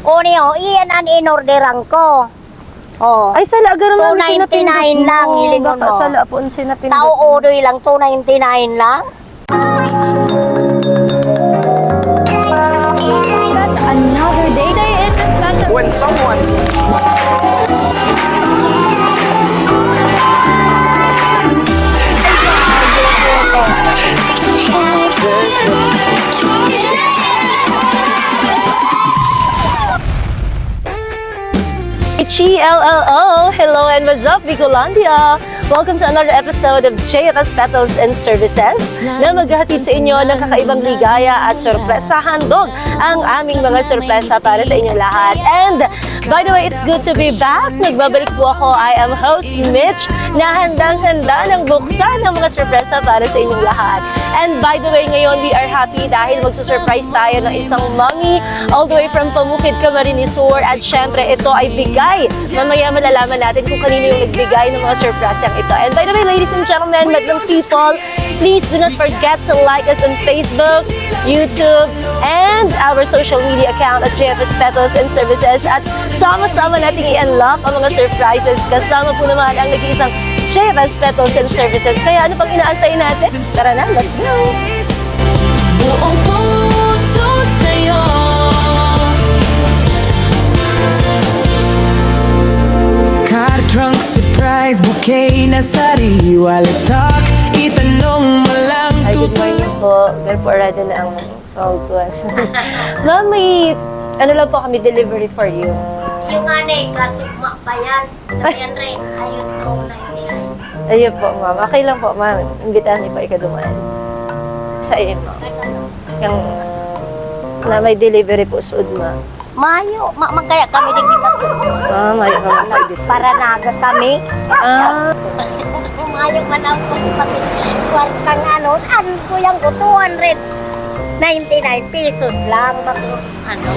O niyo, iyan ang inorderan ko. Oh. Ay, sala, agaran mo 299 lang, hilingon mo. Sala po, sinapindot. Tao odoy lang, 299 lang. That's another day. Today is a special When someone's HELLO! Hello and what's up, Bicolandia? Welcome to another episode of JFS Petals and Services na maghahatid sa inyo ng kakaibang ligaya at sorpresa. Handog ang aming mga sorpresa para sa inyong lahat. And by the way, it's good to be back. Nagbabalik po ako. I am host Mitch na handang-handa ng buksan ng mga sorpresa para sa inyong lahat. And by the way, ngayon we are happy dahil magsusurprise tayo ng isang mommy all the way from Pamukid, Camarines Sur. At syempre, ito ay bigay. Mamaya malalaman natin kung kanino yung nagbigay ng mga sorpresang ito. And by the way, ladies and gentlemen, madlang people, please do not forget to like us on Facebook, YouTube, and our social media account at JFS Petals and Services. At sama-sama natin i-unlock ang mga surprises. Kasama po naman ang nag-iisang JFS Petals and Services. Kaya ano pang inaantay natin? Tara na, let's go! buong puso sa'yo. Car trunk surprise bouquet na sariwa. Let's talk, itanong mo lang. Hi, good morning po. Pero po ready na ang focus. Ma'am, may ano lang po kami delivery for you. Yung anay, kasugma pa yan. Ayan rin, ayun ko na yan. Ayun po, ma'am. Okay lang po, ma'am. Imbitahan niyo pa ikadumaan. Sa iyo, ma'am. Yung na may delivery po suod, ma'am. Mayo, magkaya kami din kita. Ah, may Para naga kami. Ah, Mayo man ang kami. Kwartang ano ko yung 299 pesos lang. Ano?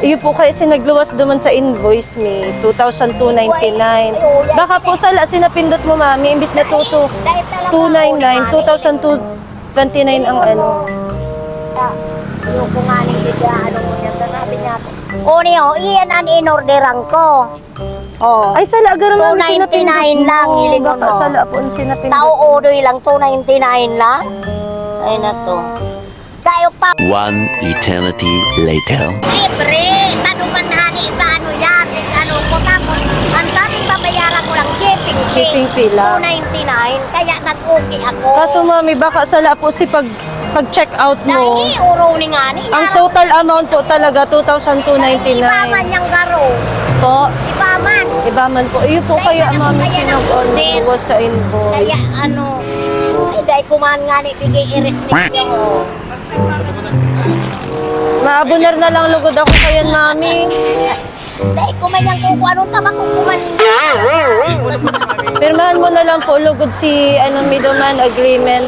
iyo po kasi nagluwas duman sa invoice me, 2,299. Baka po sala, sinapindot mo, mami, imbis na 299, 2,229 ang ano. Yung kumaning bigla, ano mo yan, sabi niya. O niyo, iyan ang inorderan ko. Oh. Ay, sala, agaran mo 299 lang, hilingon mo. Baka sala po, sinapindot. Tao odoy lang, 299 lang. Ay na to. Kayo pa. One eternity later. Libre, tanungan hani sa ano yan. Ano ko tapos, ang daming babayaran ko lang, Shipping fee lang. 299, kaya nag-okay ako. Kaso mami, baka sala po si pag-check out mo. Dahil uro ni nga ni. Ang total amount po talaga, 2,299. Iba man yung garo. Po, Iba man. iba man po. Iyo po kaya mami Kaya sinag-on sa invoice. Kaya ano, ay dahil kumahan nga ni, bigay iris ninyo. Maabunar na lang lugod ako kaya mami. Dahil kumayang ko kung anong tama kung kumahan. Pirmahan mo na lang po lugod si middleman agreement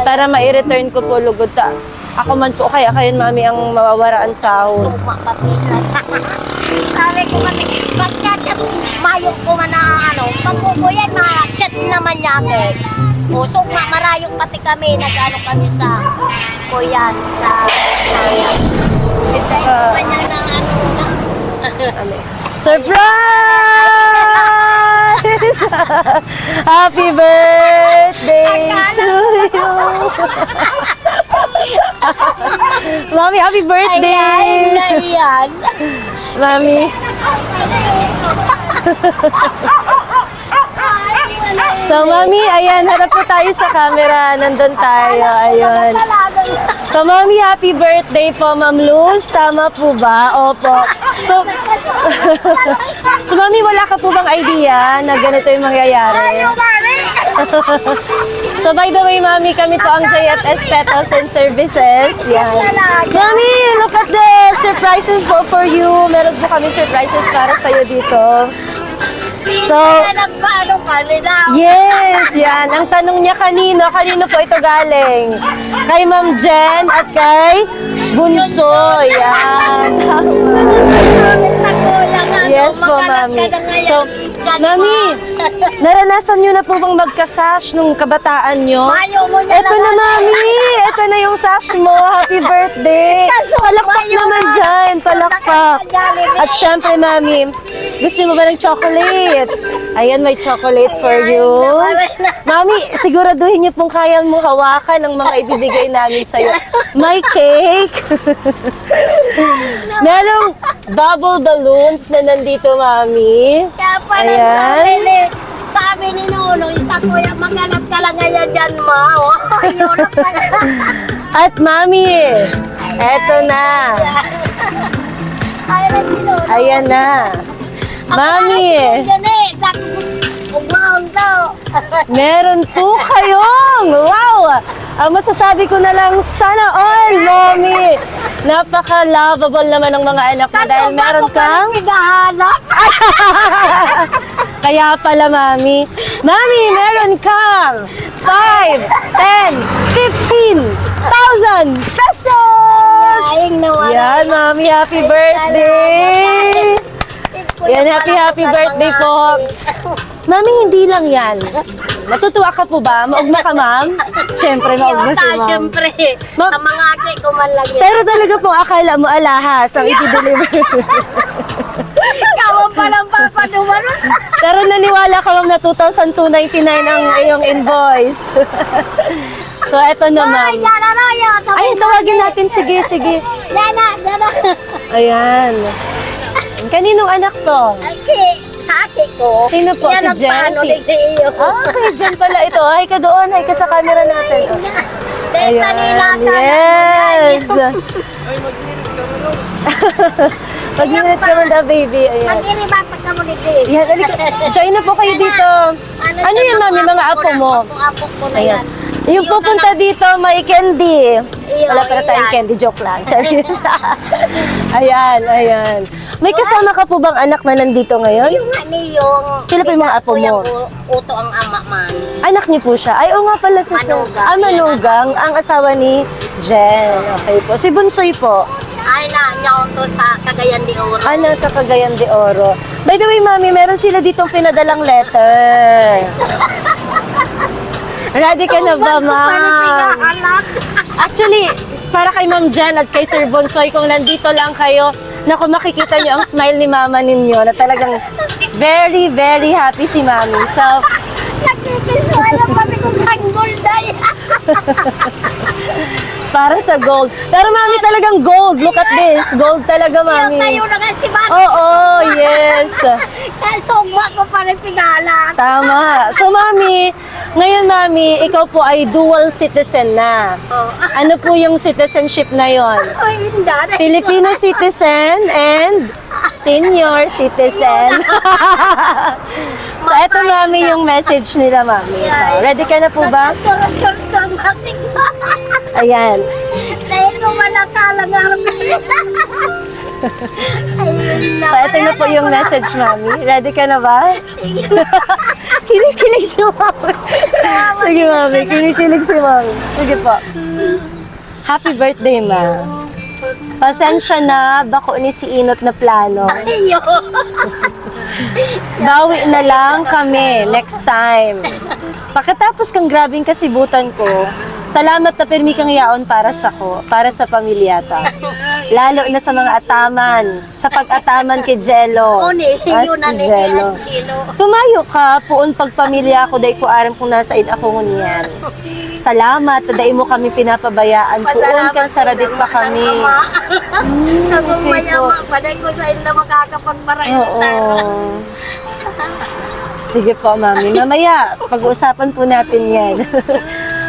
para ma-return ko po lugod ta. Ako man po kaya mami ang mawawaraan sahod. Mapapilan. Sabi ko kasi, pag-chat mayo ko man na ano, pag-ubuyan, ma-chat naman niya ako. O, so, marayo pati kami, nag-ano kami sa kuyan, sa sayang. Dahil ko man niya na ano na. Surprise! Happy birthday to you! Mami, happy birthday! Ayan, na yan. Mami. So, mami, ayan, harap po tayo sa camera. Nandun tayo, ayun. So, mami, happy birthday po, Ma'am Luz. Tama po ba? Opo. So, mami, wala ka po bang idea na ganito yung mangyayari? So, by the way, mami, kami po ang JFS Petals and Services. Yan. Mami, look at the surprises po for you. Meron po kami surprises para sa'yo dito. So, nagpaano kami na. yes, yan. Ang tanong niya kanino po ito galing? Kay Ma'am Jen at kay Bunso. Yan. Yes po, mami. So, mami, naranasan niyo na po bang magka-sash nung kabataan niyo? Ito na, mami. Ito na yung sash mo. Happy birthday. Palakpak naman dyan. Palakpak. At syempre, Mami, gusto mo ba ng chocolate? Ayan, may chocolate for you. Mami, siguraduhin niyo pong kaya mo hawakan ng mga ibibigay namin sa'yo. May cake. Merong bubble balloons na nandito, Mami. Kaya pala Ayan. sabi ni Nolo, isa kuya, maghanap ka lang ngayon dyan, ma. Oh, yun ang pala. At Mami, eto na. Ayun si Nolo. Ayan na. Mami, Yan eh, umahon daw. meron po kayong. Wow! Ang masasabi ko na lang, sana all, Mami. Napaka-lovable naman ng mga anak mo dahil meron kang... Naghahanap. Kaya pala, Mami. Mami, meron kang 5, 10, 15,000 pesos! Aying naman. Yan, Mami. Happy birthday! Yan, happy birthday po. Mami, hindi lang yan. Natutuwa ka po ba? Maugma ka, ma'am? Siyempre, maugma si ma'am. Siyempre, Ma- sa mga aki ko man lang yun. Pero talaga po, akala mo alahas ang i-deliver. Ikaw ang palang papanuman. Pero naniwala ka, ma'am, na 2,299 ang iyong invoice. So, eto na, ma'am. Ay, yana na yan. Ay, tawagin natin. Sige, sige. Yana. Ayan. Kaninong anak to? Ay, sa ate ko. Sino po? Yan Si ang paano Jen? ni iyo. Ah, kay Jen pala ito. Ay, ka doon. Ay, ka sa camera natin. Oh. Dahil kanila Ayan, ka. yes. Pag-minute ka mo na, baby. Ayan. Pag-iribapat ka mo nito. Yan, alika. Join na po kayo dito. Ano yun, mami? Mga apo mo? Apo ko na Ayan. yan. Yung pupunta dito, may candy. Iyo, Wala pala tayong ayan. candy. Joke lang. Ayan. May kasama ka po bang anak na nandito ngayon? Yung ani yung... Sila po yung mga apo mo? Uto ang ama man. Anak niyo po siya. Ay, oo nga pala si Manugang. Manugang, ang asawa ni Jen. Okay po. Si Bunsoy po. Ay na, niya to sa Cagayan de Oro. Ano, sa Cagayan de Oro. By the way, mami, meron sila ditong pinadalang letter. Ready ka na ba, ma'am? Anak. Actually, para kay Ma'am Jen at kay Sir Bonsoy, kung nandito lang kayo, naku, makikita niyo ang smile ni mama ninyo na talagang very, very happy si mami. So, Nakikiswala kami kung tanggol dahil. para sa gold. Pero mami, talagang gold. Look at this. Gold talaga, Yung mami. kayo na kasi ba? Oo, yes. Kaya sugma ko pa rin pigala. Tama. So, mami, ngayon, mami, ikaw po ay dual citizen na. Oh. Ano po yung citizenship na yon? Ay, hindi. Filipino citizen and senior citizen. So, eto, mami, yung message nila, mami. So, ready ka na po ba? Sur-sur ng ating Ayan. dahil ko malakalang harap. Ayun na. So, eto na po yung message, mami. Ready ka na ba? Kinikilig si mami. Sige, mami. Kinikilig si mami. Sige po. Happy birthday, ma. Pasensya na, bako ni si Inot na plano. Ayun. Bawi na lang kami next time. Pagkatapos kang grabing kasibutan ko, salamat na pirmi kang yaon para sa pamilyata. Lalo na sa mga ataman, sa pag-ataman kay Jello. Uni, yun na si Jello. Jello. Tumayo ka, puon pagpamilya ko, dahil ko aram kung nasain ako ngunyan. Salamat, dahil mo kami pinapabayaan. Puon kang saradit pa kami. Kung okay mayama, paday ko sa inyo makakapagparaistar. Oo. Sige po, mami. Mamaya, pag-uusapan po natin yan.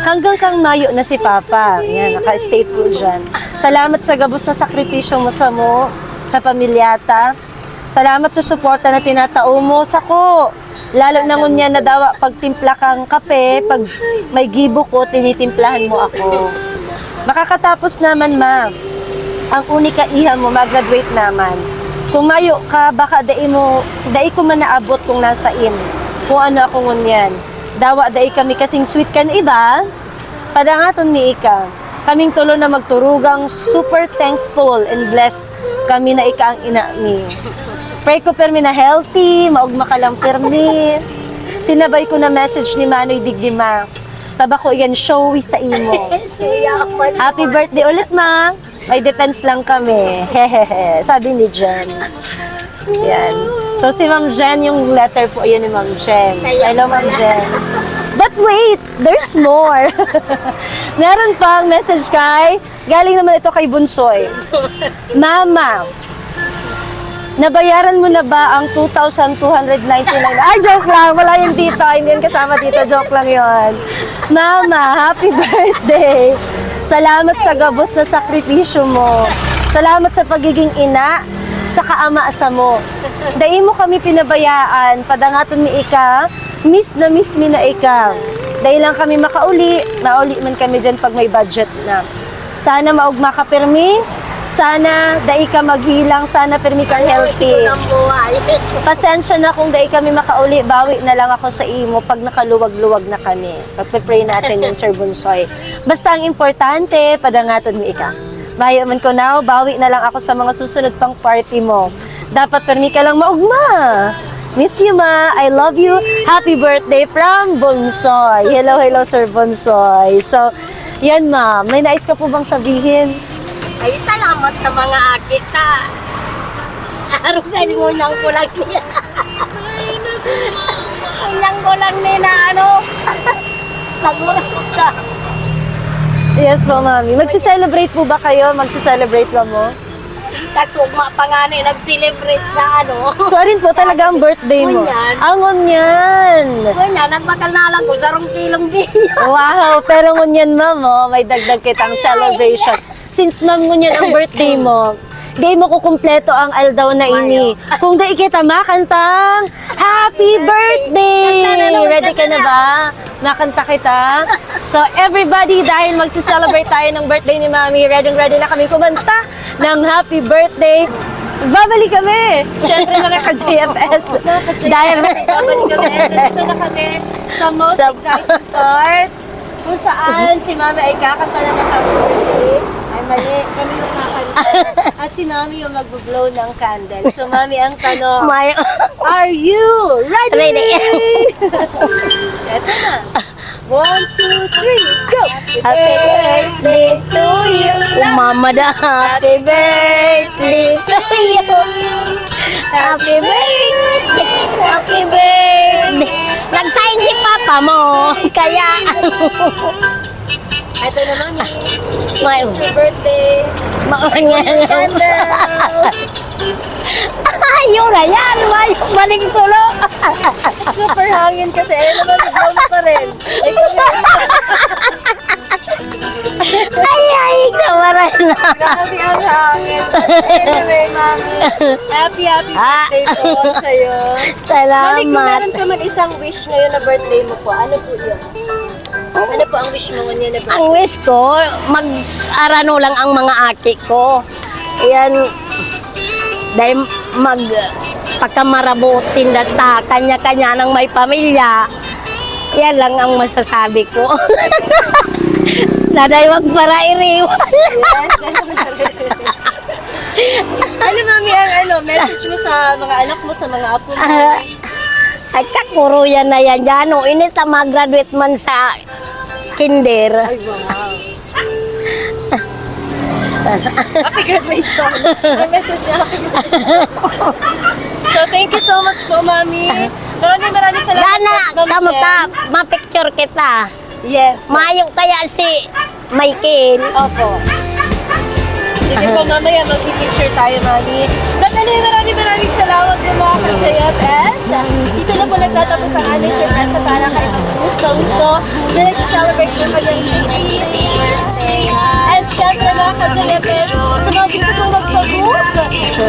Hanggang kang mayo na si Papa. Yan, naka-state po dyan. Salamat sa gabos na sakripisyo mo sa pamilyata. Salamat sa suporta na tinatao mo sa ko. Lalo na ngunyan na dawa pagtimpla kang kape, pag may gibo ko, tinitimplahan mo ako. Makakatapos naman, ma. Ang unika iha mo, mag-graduate naman. Kung mayo ka, baka dai ko man naabot kung nasa in. Kung ano ako ngunyan. Dawa dai kami kasing sweet kan iba. Padangaton mi ika. Kaming tulo na magturugang super thankful and blessed kami na ika ang ina mi. Pray ko permi na healthy, maugma ka lang permi. Sinabay ko na message ni Manoy Digdima. Tabako yan showy sa imo. Happy birthday ulit, ma. May defense lang kami. Hehehe. Sabi ni Jen. Yan. So si Ma'am Jen, yung letter po yun ni Ma'am Jen. Kaya Hello Ma'am pala. Jen. But wait, there's more. Meron pang message kay, galing naman ito kay Bunsoy. Mama, nabayaran mo na ba ang 2,299? Ay, joke lang. Wala yung dito. Hindi yan kasama dito. Joke lang yon. Mama, happy birthday. Salamat sa gabos na sakripisyo mo. Salamat sa pagiging ina sa kaama-asa mo. Dahil mo kami pinabayaan, padangaton mi ika, miss mi na ika. Dahil lang kami mauli man kami dyan pag may budget na. Sana maugma ka permi, sana dahil ka maghilang, sana permi kang healthy. Ito ng buhay. Pasensya na kung dahil kami makauli, bawi na lang ako sa imo pag nakaluwag-luwag na kami. Pagpe-pray natin yung Sir Bunsoy. Basta ang importante, padangaton mi ika. Mayo man ko now, bawi na lang ako sa mga susunod pang party mo. Dapat permi ka lang maugma. Miss you, ma. I love you. Happy birthday from Bunsoy. Hello, Sir Bunsoy. So, yan, ma. May nais ka po bang sabihin? Ay, salamat sa mga akita. Arugan mo nang kulang niya. Kulang ko lang nila, nagmuras ka. Yes po, mami. Magsi-celebrate po ba kayo? Magsi-celebrate ba mo? Kasugma pa nga nag-celebrate na So, rin po talaga ang birthday mo. Ngunyan. Angon yan. Kanya, nagbakal na lang ko sa kilong biya. Wow, pero ngunyan, ma'am, oh, may dagdag kitang celebration. Since, ma'am, ngunyan ang birthday mo, di mo kukumpleto ang aldaw na ini. Kung di kita makantang, happy birthday! Ready ka na ba? Makanta kita? So, everybody, dahil magsi-celebrate tayo ng birthday ni Mami, ready na kami kumanta ng happy birthday. Babalik kami! Siyempre mga ka-JFS. Dahil babalik kami, nandito na kami sa most exciting part kung saan si Mami ay kakanta ng happy birthday. Ay, mali. Kami yung kakanta. At si Mami yung mag-blow ng candle. So, Mami, ang tanong, are you ready? Ready. Eto na. 1, 2, 3, go! Happy birthday to you. Mama da, happy birthday to you. Happy birthday. Nag-sign si Papa mo. Kaya, Eto na, Mami. may Happy birthday. Ayun na yan, may balik tulo. Super hangin kasi. Eh, naman, blow mo pa rin. Ay, kawaran na. Grabe ang hangin. Anyway, Mami. Happy birthday po sa'yo. Mami, kung Salamat. meron ka man isang wish ngayon na birthday mo po, ano po yun? Ano po ang wish mo ngayon na birthday? Ang wish ko, mag-arano lang ang mga aki ko. Ayan, dahil pagkamarabot sindata, kanya-kanya ng may pamilya. Yan lang ang masasabi ko. Naday wag para iriwan. Ano, Mami, ang message mo sa mga anak mo, sa mga apo mo? Ay, kakuro yan na yan dyan. O, ini sa mag-graduate man sa kinder. Ay, wow. Happy graduation. Ang message niya, happy graduation. So, thank you so much po, Mami. Maraming salamat Dana, po, Ma'am kamu Shem. ta, ma-picture kita. Yes. Mayo kaya si Michael. Opo. Sige po, mamaya mag-picture tayo, Mami. But anyway, maraming salamat po mga ka-JFS. Dito na po nagtatapos ang aming surprise para kay gusto na nag-celebrate yung kanyang 60th birthday. And syempre mga ka-JFS, sa mga gusto kong mag-book,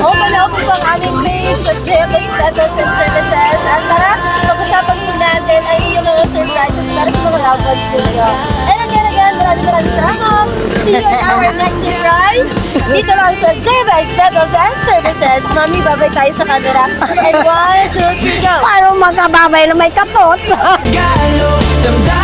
open na open po ang aming page sa JFS Petals and Services. At tara, pag-usapan po natin ay yung mga surprises para sa mga loved ones ninyo. And again, maraming salamat. See you in our next surprise. Dito lang sa JFS Petals and Services. Mami, babay tayo sa camera. And 1, 2, 3, go! Paano magkababay na may kapot? Galo, damdamin